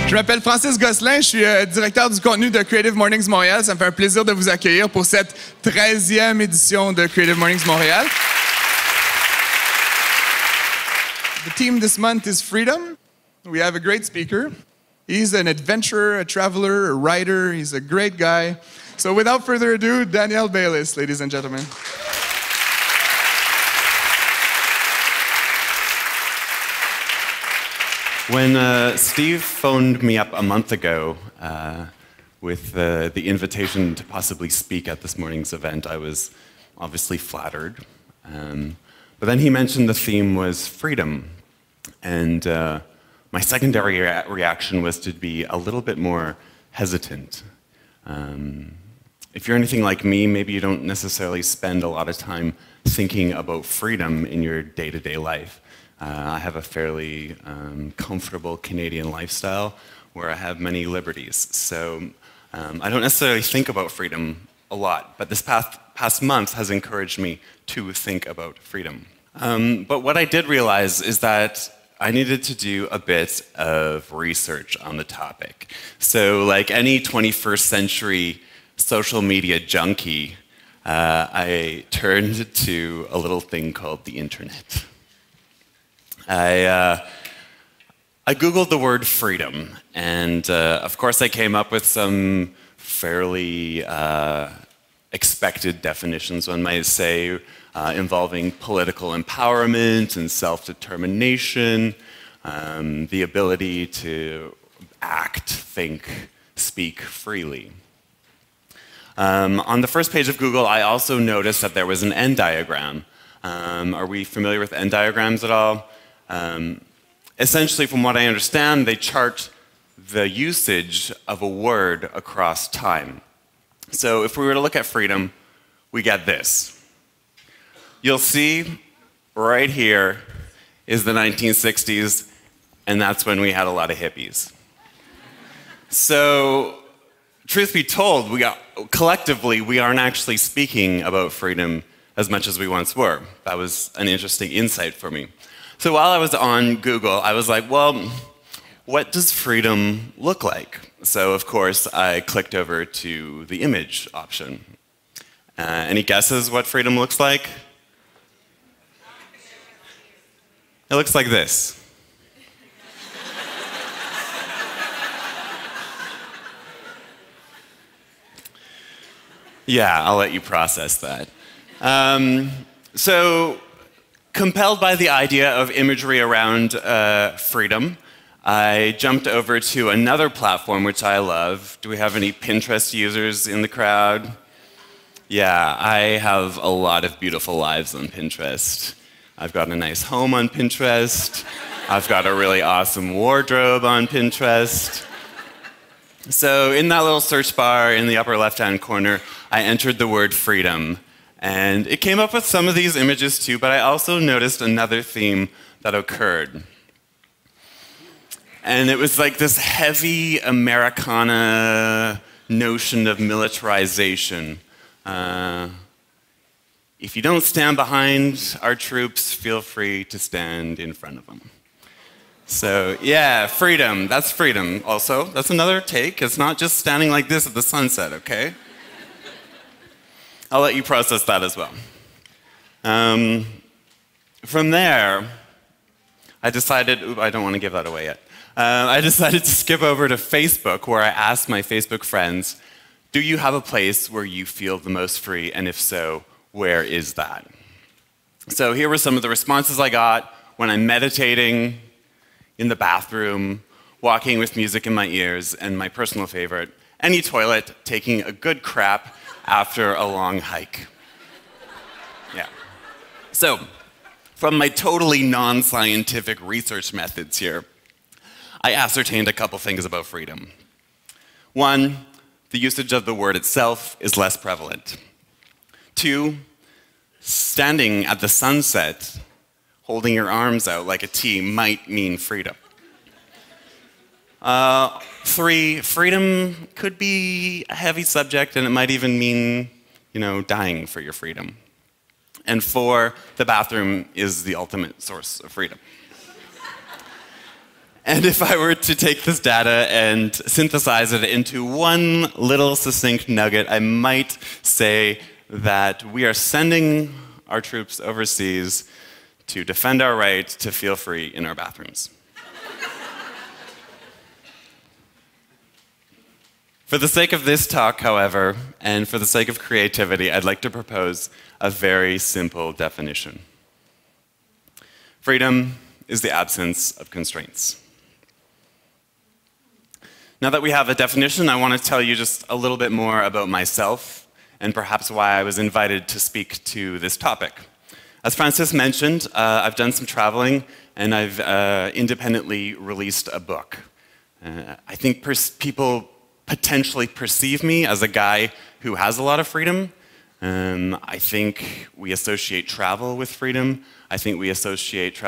Je m'appelle Francis Gosselin, je suis directeur du contenu de Creative Mornings Montréal. Ça me fait un plaisir de vous accueillir pour cette 13e édition de Creative Mornings Montréal. The theme this month is freedom. We have a great speaker. He's an adventurer, a traveler, a writer. He's a great guy. So without further ado, Daniel Baylis, ladies and gentlemen. When Steve phoned me up a month ago with the invitation to possibly speak at this morning's event, I was obviously flattered. But then he mentioned the theme was freedom. And my secondary reaction was to be a little bit more hesitant. If you're anything like me, maybe you don't necessarily spend a lot of time thinking about freedom in your day-to-day life. I have a fairly comfortable Canadian lifestyle where I have many liberties. So I don't necessarily think about freedom a lot, but this past month has encouraged me to think about freedom. But what I did realize is that I needed to do a bit of research on the topic. So like any 21st century social media junkie, I turned to a little thing called the internet. I Googled the word freedom, and of course I came up with some fairly expected definitions, one might say, involving political empowerment and self-determination, the ability to act, think, speak freely. On the first page of Google, I also noticed that there was an Venn diagram. Are we familiar with Venn diagrams at all? Essentially, from what I understand, they chart the usage of a word across time. So if we were to look at freedom, we get this. You'll see right here is the 1960s, and that's when we had a lot of hippies. So, truth be told, collectively, we aren't actually speaking about freedom as much as we once were. That was an interesting insight for me. So while I was on Google, I was like, well, what does freedom look like? So of course, I clicked over to the image option. Any guesses what freedom looks like? It looks like this. Yeah, I'll let you process that. Compelled by the idea of imagery around freedom, I jumped over to another platform which I love. Do we have any Pinterest users in the crowd? Yeah, I have a lot of beautiful lives on Pinterest. I've got a nice home on Pinterest. I've got a really awesome wardrobe on Pinterest. So in that little search bar in the upper left-hand corner, I entered the word freedom. And it came up with some of these images too, but I also noticed another theme that occurred. And it was like this heavy Americana notion of militarization. If you don't stand behind our troops, feel free to stand in front of them. So yeah, freedom, that's freedom also. That's another take. It's not just standing like this at the sunset, okay? I'll let you process that as well. From there, I decided, I don't want to give that away yet. I decided to skip over to Facebook, where I asked my Facebook friends, do you have a place where you feel the most free, and if so, where is that? So here were some of the responses I got when I'm meditating, in the bathroom, walking with music in my ears, and my personal favorite, any toilet, taking a good crap after a long hike. Yeah. So, from my totally non-scientific research methods here, I ascertained a couple things about freedom. One, the usage of the word itself is less prevalent. Two, standing at the sunset, holding your arms out like a T might mean freedom. Three, freedom could be a heavy subject, and it might even mean, dying for your freedom. And four, the bathroom is the ultimate source of freedom. And if I were to take this data and synthesize it into one little succinct nugget, I might say that we are sending our troops overseas to defend our right to feel free in our bathrooms. For the sake of this talk, however, and for the sake of creativity, I'd like to propose a very simple definition. Freedom is the absence of constraints. Now that we have a definition, I want to tell you just a little bit more about myself and perhaps why I was invited to speak to this topic. As Francis mentioned, I've done some traveling and I've independently released a book. I think people potentially perceive me as a guy who has a lot of freedom. I think we associate travel with freedom. I think we associate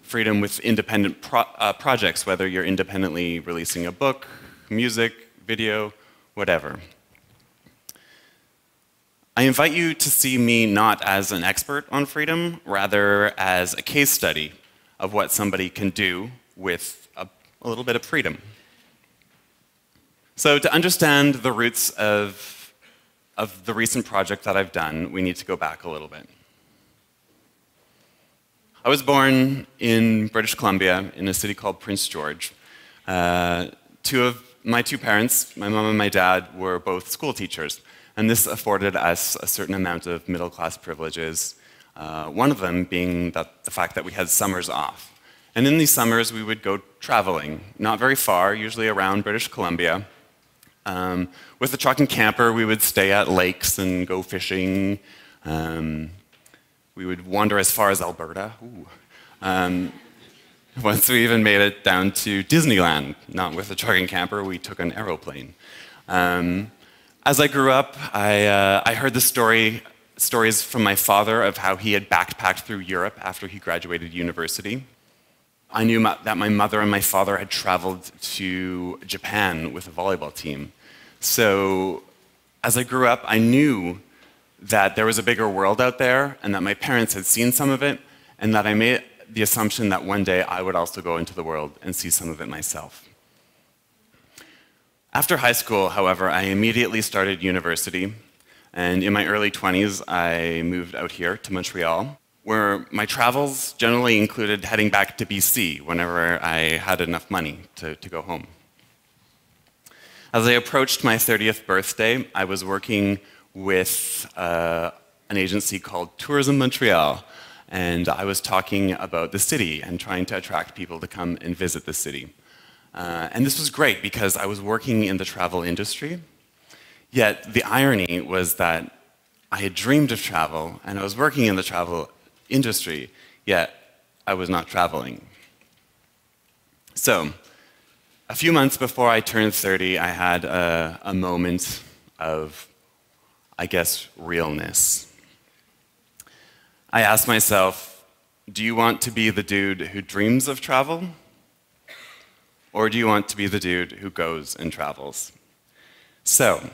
freedom with independent projects, whether you're independently releasing a book, music, video, whatever. I invite you to see me not as an expert on freedom, rather as a case study of what somebody can do with a little bit of freedom. So to understand the roots of the recent project that I've done, we need to go back a little bit. I was born in British Columbia in a city called Prince George. Two of my two parents, my mom and my dad, were both school teachers, and this afforded us a certain amount of middle-class privileges, one of them being the fact that we had summers off. And in these summers, we would go traveling, not very far, usually around British Columbia. With a truck and camper, we would stay at lakes and go fishing. We would wander as far as Alberta. Once we even made it down to Disneyland, not with a truck and camper, we took an aeroplane. As I grew up, I heard the stories from my father of how he had backpacked through Europe after he graduated university. I knew that my mother and my father had traveled to Japan with a volleyball team. So as I grew up, I knew that there was a bigger world out there and that my parents had seen some of it, and that I made the assumption that one day I would also go into the world and see some of it myself. After high school, however, I immediately started university, and in my early 20s, I moved out here to Montreal, where my travels generally included heading back to BC whenever I had enough money to go home. As I approached my 30th birthday, I was working with an agency called Tourism Montreal, and I was talking about the city and trying to attract people to come and visit the city. And this was great because I was working in the travel industry, yet the irony was that I had dreamed of travel and I was working in the travel industry, yet I was not traveling. So, a few months before I turned 30, I had a moment of, I guess, realness. I asked myself, do you want to be the dude who dreams of travel? Or do you want to be the dude who goes and travels? So,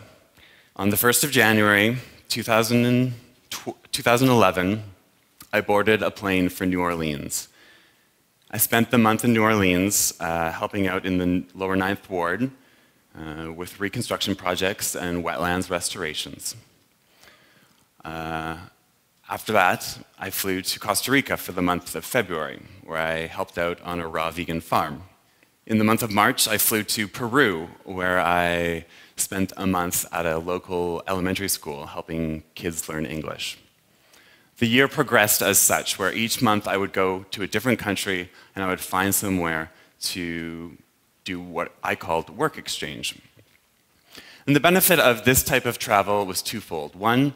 on the 1st of January, 2011, I boarded a plane for New Orleans. I spent the month in New Orleans helping out in the lower 9th Ward with reconstruction projects and wetlands restorations. After that, I flew to Costa Rica for the month of February, where I helped out on a raw vegan farm. In the month of March, I flew to Peru, where I spent a month at a local elementary school helping kids learn English. The year progressed as such, where each month I would go to a different country and I would find somewhere to do what I called work exchange. And the benefit of this type of travel was twofold. One,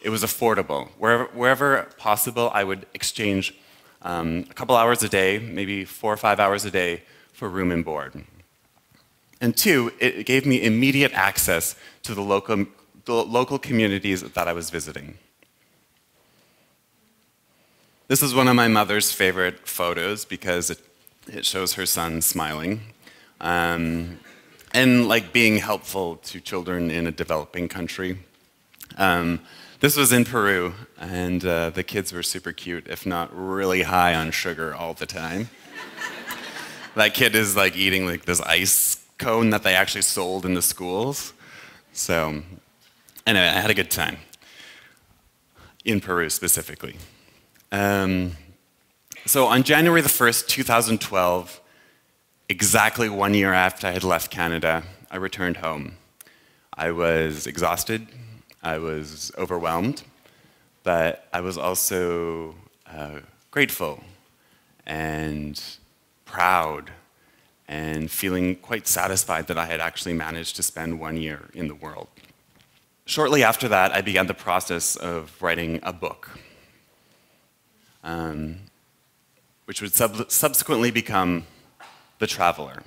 it was affordable. Wherever possible, I would exchange a couple hours a day, maybe 4 or 5 hours a day, for room and board. And two, it gave me immediate access to the local communities that I was visiting. This is one of my mother's favorite photos because it shows her son smiling and like being helpful to children in a developing country. This was in Peru, and the kids were super cute, if not really high on sugar all the time. That kid is like eating like this ice cone that they actually sold in the schools. So anyway, I had a good time in Peru specifically. So on January the 1st, 2012, exactly 1 year after I had left Canada, I returned home. I was exhausted, I was overwhelmed, but I was also grateful and proud and feeling quite satisfied that I had actually managed to spend 1 year in the world. Shortly after that, I began the process of writing a book, which would subsequently become The Traveler.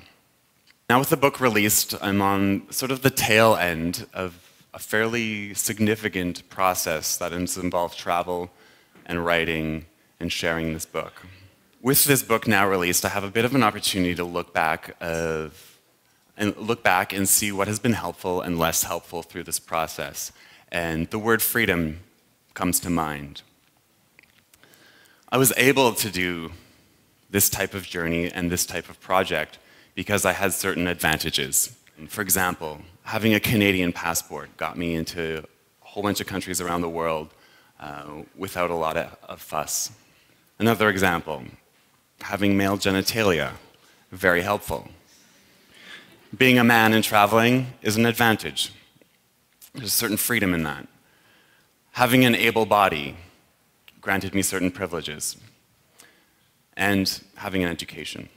Now with the book released, I'm on sort of the tail end of a fairly significant process that has involved travel and writing and sharing this book. With this book now released, I have a bit of an opportunity to look back and see what has been helpful and less helpful through this process. And the word freedom comes to mind. I was able to do this type of journey and this type of project because I had certain advantages. For example, having a Canadian passport got me into a whole bunch of countries around the world without a lot of fuss. Another example, having male genitalia, very helpful. Being a man and traveling is an advantage. There's a certain freedom in that. Having an able body granted me certain privileges. And having an education.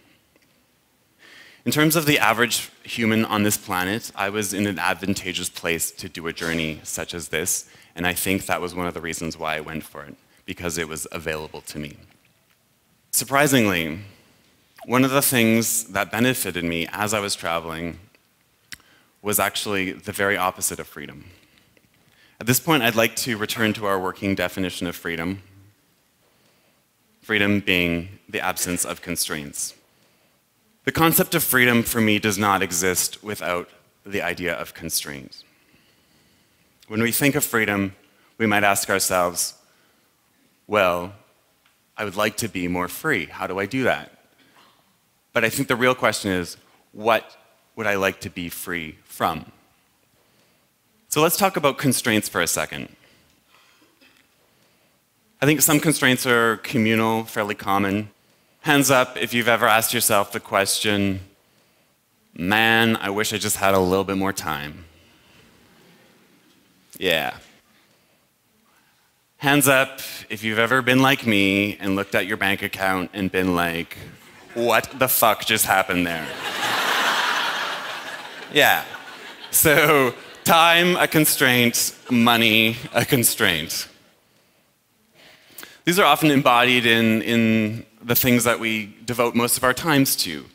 In terms of the average human on this planet, I was in an advantageous place to do a journey such as this, and I think that was one of the reasons why I went for it, because it was available to me. Surprisingly, one of the things that benefited me as I was traveling was actually the very opposite of freedom. At this point, I'd like to return to our working definition of freedom. Freedom being the absence of constraints. The concept of freedom for me does not exist without the idea of constraint. When we think of freedom, we might ask ourselves, well, I would like to be more free. How do I do that? But I think the real question is, what would I like to be free from? So let's talk about constraints for a second. I think some constraints are communal, fairly common. Hands up if you've ever asked yourself the question, man, I wish I just had a little bit more time. Yeah. Hands up if you've ever been like me and looked at your bank account and been like, what the fuck just happened there? Yeah. So, time, a constraint, money, a constraint. These are often embodied in the things that we devote most of our times to,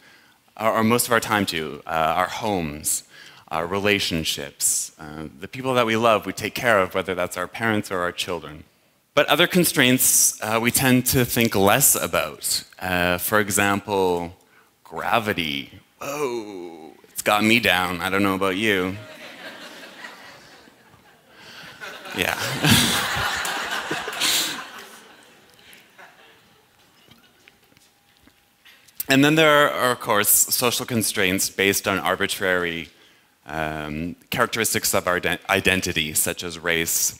or most of our time to, our homes, our relationships, the people that we love, we take care of, whether that's our parents or our children. But other constraints we tend to think less about. For example, gravity. Whoa, it's got me down. I don't know about you. Yeah. And then there are, of course, social constraints based on arbitrary characteristics of our identity, such as race,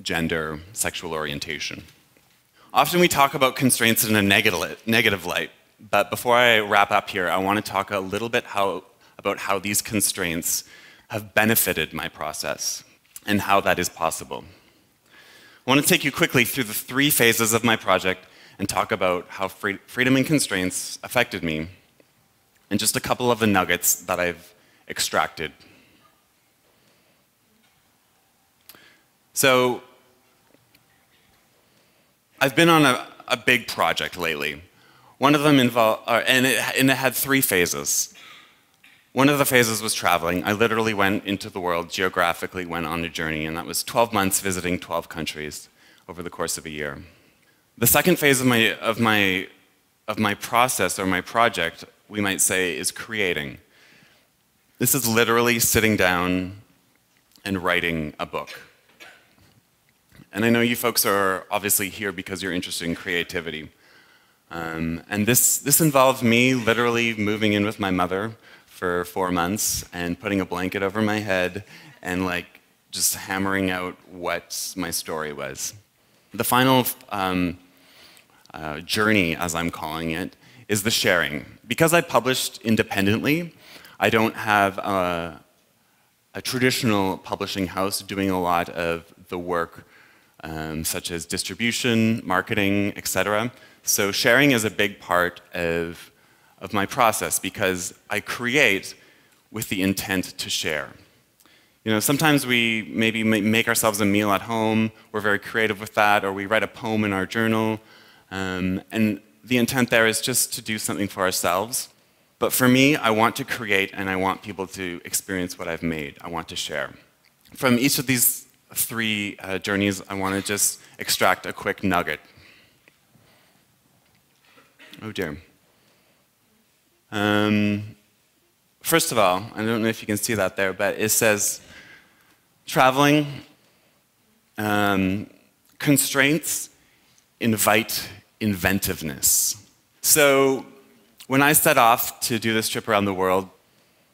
gender, sexual orientation. Often we talk about constraints in a negative light, but before I wrap up here, I want to talk a little bit about how these constraints have benefited my process and how that is possible. I want to take you quickly through the 3 phases of my project and talk about how freedom and constraints affected me, and just a couple of the nuggets that I've extracted. So, I've been on a big project lately. One of them involved, and it had 3 phases. One of the phases was traveling. I literally went into the world, geographically went on a journey, and that was 12 months visiting 12 countries over the course of a year. The second phase of my process or my project, we might say, is creating. This is literally sitting down and writing a book. And I know you folks are obviously here because you're interested in creativity. And this involved me literally moving in with my mother for 4 months and putting a blanket over my head and like just hammering out what my story was. The final journey, as I'm calling it, is the sharing. Because I published independently, I don't have a traditional publishing house doing a lot of the work such as distribution, marketing, etc. So sharing is a big part of my process because I create with the intent to share. You know, sometimes we maybe make ourselves a meal at home, we're very creative with that, or we write a poem in our journal, and the intent there is just to do something for ourselves. But for me, I want to create and I want people to experience what I've made. I want to share. From each of these 3 journeys, I want to just extract a quick nugget. Oh dear. First of all, I don't know if you can see that there, but it says, traveling, constraints invite inventiveness. So when I set off to do this trip around the world,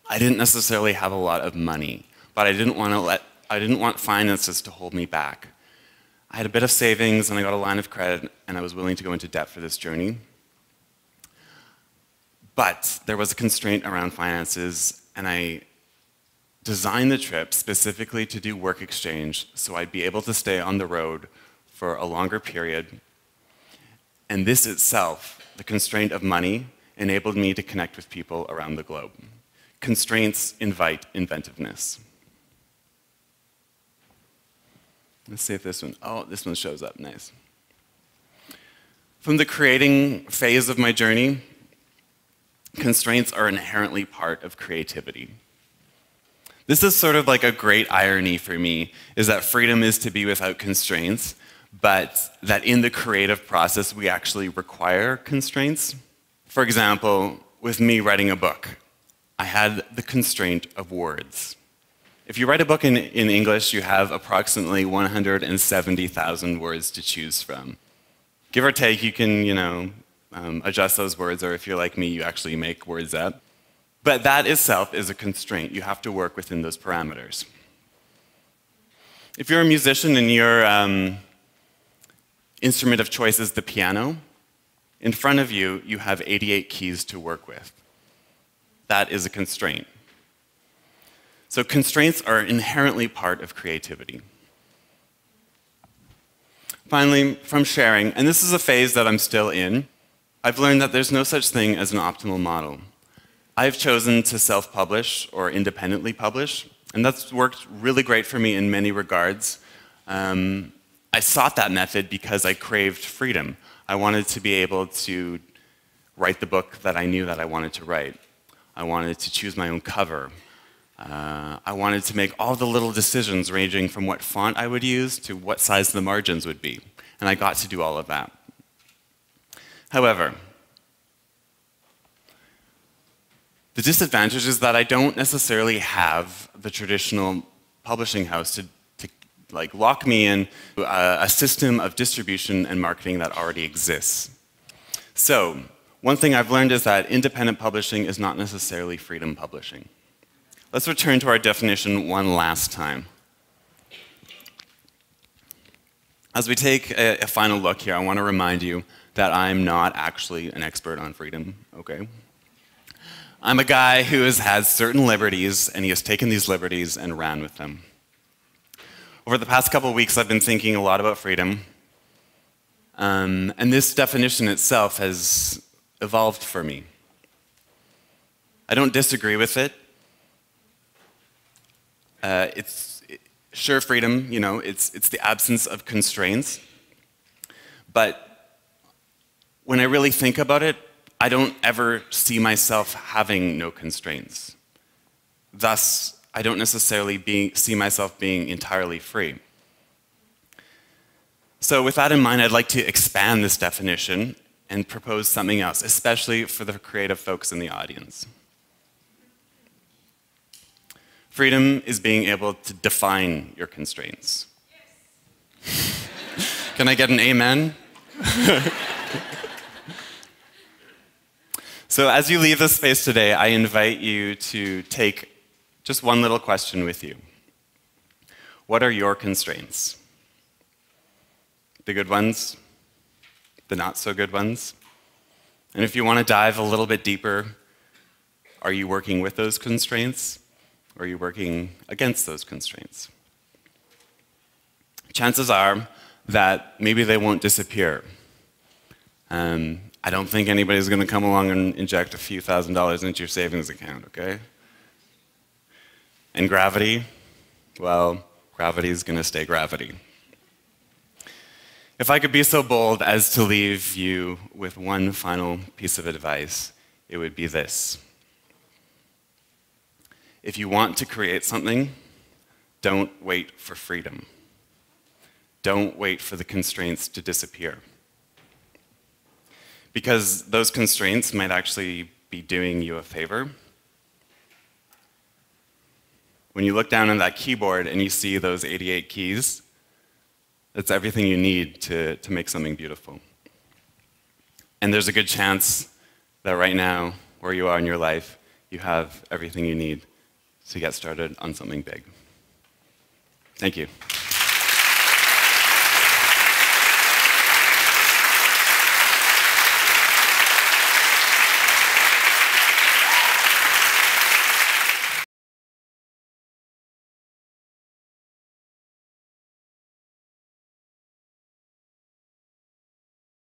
I didn't necessarily have a lot of money, but I didn't want finances to hold me back. I had a bit of savings and I got a line of credit and I was willing to go into debt for this journey. But there was a constraint around finances, and I designed the trip specifically to do work exchange so I'd be able to stay on the road for a longer period. And this itself, the constraint of money, enabled me to connect with people around the globe. Constraints invite inventiveness. Let's see if this one shows up, nice. From the creating phase of my journey, constraints are inherently part of creativity. This is sort of like a great irony for me, is that freedom is to be without constraints, but that in the creative process we actually require constraints. For example, with me writing a book, I had the constraint of words. If you write a book in English, you have approximately 170,000 words to choose from. Give or take, you can, adjust those words, or if you're like me, you actually make words up. But that itself is a constraint. You have to work within those parameters. If you're a musician and your instrument of choice is the piano, in front of you, you have 88 keys to work with. That is a constraint. So constraints are inherently part of creativity. Finally, from sharing, and this is a phase that I'm still in, I've learned that there's no such thing as an optimal model. I've chosen to self-publish or independently publish, and that's worked really great for me in many regards. I sought that method because I craved freedom. I wanted to be able to write the book that I knew that I wanted to write. I wanted to choose my own cover. I wanted to make all the little decisions ranging from what font I would use to what size the margins would be. And I got to do all of that. However, the disadvantage is that I don't necessarily have the traditional publishing house to lock me in a system of distribution and marketing that already exists. So, one thing I've learned is that independent publishing is not necessarily freedom publishing. Let's return to our definition one last time. As we take a final look here, I want to remind you that I'm not actually an expert on freedom, okay? I'm a guy who has had certain liberties, and he has taken these liberties and ran with them. Over the past couple of weeks, I've been thinking a lot about freedom, and this definition itself has evolved for me. I don't disagree with it. Sure, freedom, it's the absence of constraints. But when I really think about it, I don't ever see myself having no constraints. Thus, I don't necessarily see myself being entirely free. So with that in mind, I'd like to expand this definition and propose something else, especially for the creative folks in the audience. Freedom is being able to define your constraints. Yes. Can I get an amen? So as you leave this space today, I invite you to take just one little question with you. What are your constraints? The good ones? The not so good ones? And if you want to dive a little bit deeper, are you working with those constraints? Or are you working against those constraints? Chances are that maybe they won't disappear. I don't think anybody's going to come along and inject a few $1,000s into your savings account, okay? And gravity, well, gravity is going to stay gravity. If I could be so bold as to leave you with one final piece of advice, it would be this. If you want to create something, don't wait for freedom. Don't wait for the constraints to disappear. Because those constraints might actually be doing you a favor. When you look down on that keyboard and you see those 88 keys, that's everything you need to make something beautiful. And there's a good chance that right now, where you are in your life, you have everything you need to get started on something big. Thank you.